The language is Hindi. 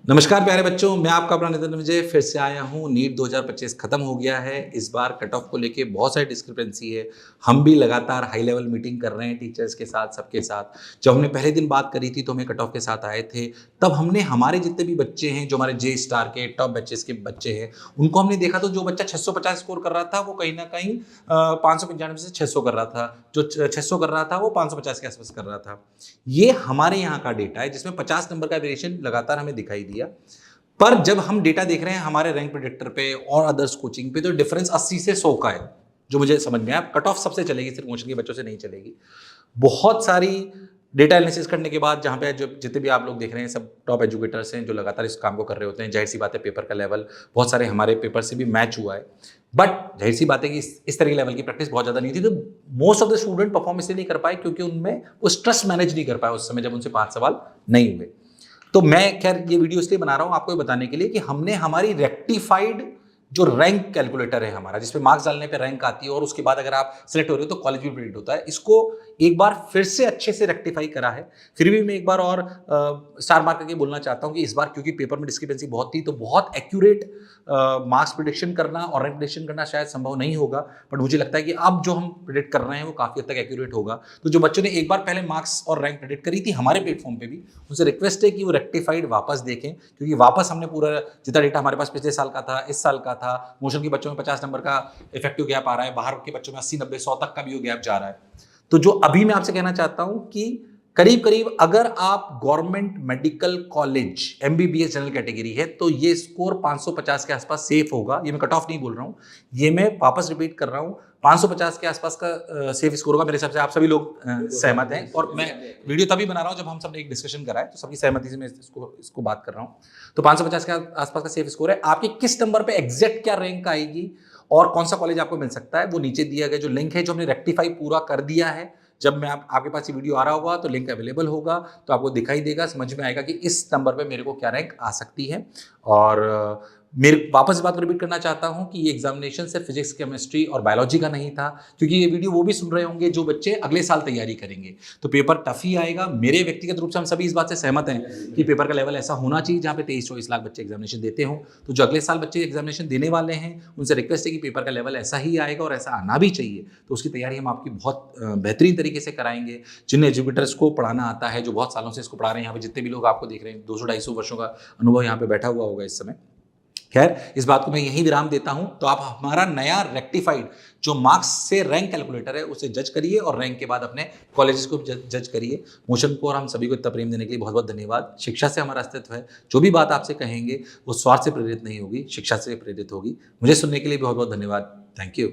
नमस्कार प्यारे बच्चों, मैं आपका अपना नितिन विजय फिर से आया हूँ। नीट 2025 खत्म हो गया है। इस बार कट ऑफ को लेके बहुत सारी डिस्क्रिपेंसी है। हम भी लगातार हाई लेवल मीटिंग कर रहे हैं टीचर्स के साथ, सबके साथ। जब हमने पहले दिन बात करी थी तो हमें कट ऑफ के साथ आए थे। तब हमने हमारे जितने भी बच्चे हैं, जो हमारे जे स्टार के टॉप बैचेस के बच्चे हैं, उनको हमने देखा। तो जो बच्चा 650 स्कोर कर रहा था वो कहीं ना कहीं 595 से 600 कर रहा था। जो 600 कर रहा था वो 550 के आसपास कर रहा था। ये हमारे यहाँ का डेटा है जिसमें 50 नंबर का वेरिएशन लगातार हमें दिखाई दिया। पर जब हम डेटा देख रहे हैं हमारे रैंक प्रेडिक्टर पे और अदर्स कोचिंग पे, तो डिफरेंस 80 से 100 का है, जो मुझे समझ में आया। कट ऑफ सबसे चलेगी, सिर्फ मोशन के बच्चों से नहीं चलेगी। बहुत सारी डेटा एनालिसिस करने के बाद, जहाँ पे जो जितने भी आप लोग देख रहे हैं सब टॉप एजुकेटर्स हैं जो लगातार इस काम को कर रहे होते हैं। जाहिर सी बात है पेपर का लेवल बहुत सारे हमारे पेपर से भी मैच हुआ है। बट जाहिर सी बात है कि इस तरह के लेवल की प्रैक्टिस बहुत ज़्यादा नहीं थी। तो most of the student perform इसलिए नहीं कर पाए क्योंकि उनमें वो स्ट्रेस मैनेज नहीं कर पाए उस समय, जब उनसे 5 सवाल नहीं हुए। तो मैं खैर ये वीडियो इसलिए बना रहा हूं आपको ये बताने के लिए कि हमने हमारी रेक्टिफाइड जो रैंक कैलकुलेटर है हमारा, जिसपे मार्क्स डालने पे रैंक आती है और उसके बाद अगर आप सिलेक्ट हो रहे हो तो कॉलेज भी प्रेडिक्ट होता है, इसको एक बार फिर से अच्छे से रेक्टिफाई करा है। फिर भी मैं एक बार और स्टार मार्क करके बोलना चाहता हूं कि इस बार क्योंकि पेपर में डिस्क्रिपेंसी बहुत थी, तो बहुत एक्यूरेट मार्क्स प्रिडिक्शन करना और रैंक प्रिडिक्शन करना शायद संभव नहीं होगा। बट मुझे लगता है कि अब जो हम प्रिडिक्ट कर रहे हैं वो काफ़ी हद तक एक्यूरेट होगा। तो जो बच्चों ने एक बार पहले मार्क्स और रैंक प्रिडिक्ट करी थी हमारे प्लेटफॉर्म पे भी, उनसे रिक्वेस्ट है कि वो रेक्टिफाइड वापस देखें, क्योंकि वापस हमने पूरा जितना डेटा हमारे पास पिछले साल का था, इस साल का था, मोशन के बच्चों में 50 नंबर का इफेक्टिव गैप आ रहा है, बाहर के बच्चों में 80, 90, 100 तक का भी वो गैप जा रहा है। तो जो अभी मैं आपसे कहना चाहता हूं कि करीब करीब अगर आप government medical college MBBS general category है तो ये स्कोर 550 के आसपास सेफ होगा। ये मैं कट ऑफ नहीं बोल रहा हूं, ये मैं वापस रिपीट कर रहा हूं। 550 के आसपास का सेफ स्कोर होगा मेरे हिसाब से। आप सभी लोग सहमत हैं? और मैं वीडियो तभी बना रहा हूं जब हम सबने एक डिस्कशन करा है, तो सबकी सहमति से मैं इसको बात कर रहा हूं। तो 550 के आसपास का सेफ स्कोर है। आपकी किस नंबर पे एग्जैक्ट क्या रैंक आएगी और कौन सा कॉलेज आपको मिल सकता है, वो नीचे दिया गया जो लिंक है, जो हमने रेक्टिफाई पूरा कर दिया है। जब मैं आपके पास ये वीडियो आ रहा होगा तो लिंक अवेलेबल होगा, तो आपको दिखाई देगा, समझ में आएगा कि इस नंबर पे मेरे को क्या रैंक आ सकती है। और मेरे वापस इस बात को रिपीट करना चाहता हूं कि ये एग्जामिनेशन सिर्फ फिजिक्स, केमिस्ट्री और बायोलॉजी का नहीं था, क्योंकि ये वीडियो वो भी सुन रहे होंगे जो बच्चे अगले साल तैयारी करेंगे। तो पेपर टफ ही आएगा। मेरे व्यक्तिगत रूप से हम सभी इस बात से सहमत हैं कि पेपर का लेवल ऐसा होना चाहिए जहाँ पे 23-24 लाख बच्चे एग्जामिनेशन देते हों। तो जो अगले साल बच्चे एग्जामिनेशन देने वाले हैं उनसे रिक्वेस्ट है कि पेपर का लेवल ऐसा ही आएगा और ऐसा आना भी चाहिए। तो उसकी तैयारी हम आपकी बहुत बेहतरीन तरीके से कराएंगे। जिन एजुकेटर्स को पढ़ाना आता है, जो बहुत सालों से इसको पढ़ा रहे हैं, यहाँ पे जितने भी लोग आपको देख रहे हैं, 200-250 वर्षों का अनुभव यहाँ पे बैठा हुआ होगा इस समय। खैर, इस बात को मैं यही विराम देता हूं। तो आप हमारा नया रेक्टिफाइड जो मार्क्स से रैंक कैलकुलेटर है उसे जज करिए और रैंक के बाद अपने कॉलेजेस को जज करिए। मोशन को और हम सभी को इतना प्रेम देने के लिए बहुत बहुत धन्यवाद। शिक्षा से हमारा अस्तित्व है। जो भी बात आपसे कहेंगे वो स्वार्थ से प्रेरित नहीं होगी, शिक्षा से प्रेरित होगी। मुझे सुनने के लिए बहुत बहुत धन्यवाद। Thank you.